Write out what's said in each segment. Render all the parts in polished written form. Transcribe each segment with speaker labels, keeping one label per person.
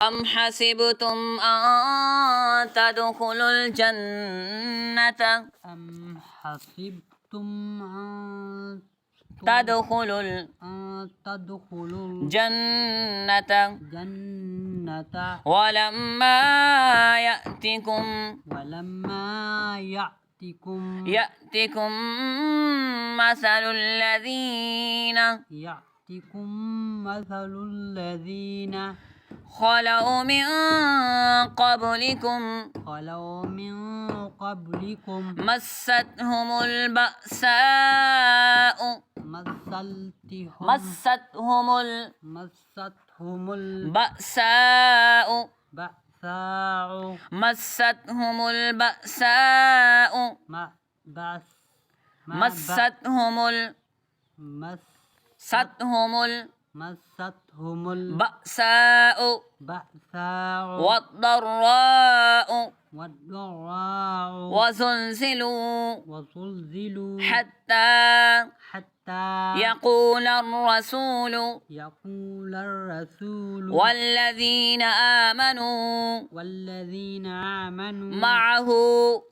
Speaker 1: أم حسبتم أن تدخلوا الجنة
Speaker 2: أم حسبتم أن
Speaker 1: تدخلوا الجنة ولما يأتكم مثل الذين خلوا من قبلكم مستهم البأساء والضراء وزلزلوا حتى يقول الرسول والذين آمنوا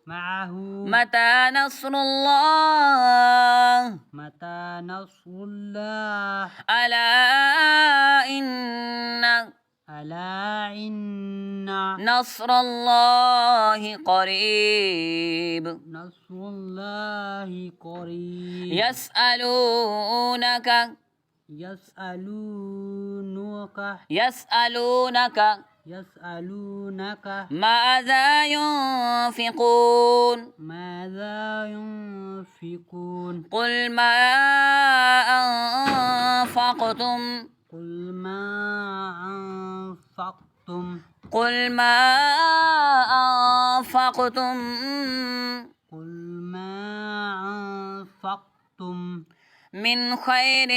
Speaker 1: معه متى نصر الله ألا إن نصر الله قريب يسألونك ماذا ينفقون قل ما أنفقتم من خير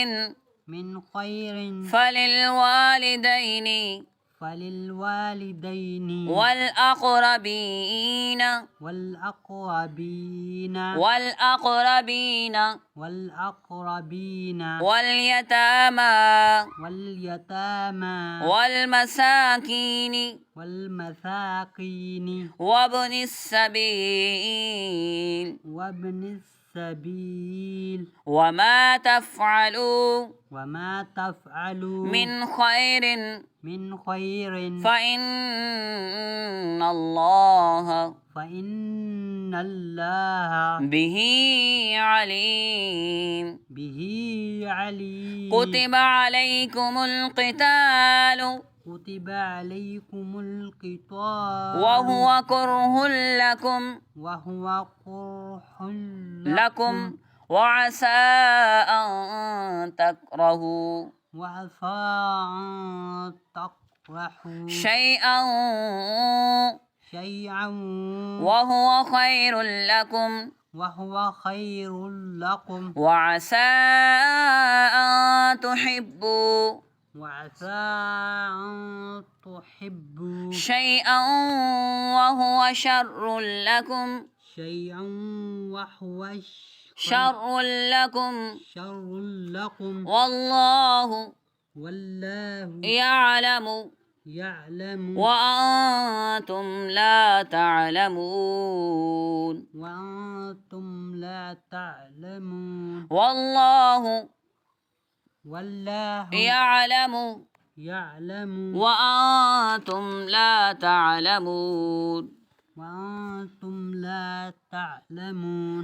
Speaker 1: فللوالدين والأقربين واليتامى والمساكين وابن السبيل وما تفعلوا من خير فإن الله به عليم كتب عليكم القتال وهو كره لكم وعسى أن تكرهوا شيئا وهو خير لكم وعسى أن تحبوا شيئا وهو شر لكم والله يعلم وأنتم لا تعلمون والله يعلم وأنتم لا تعلمون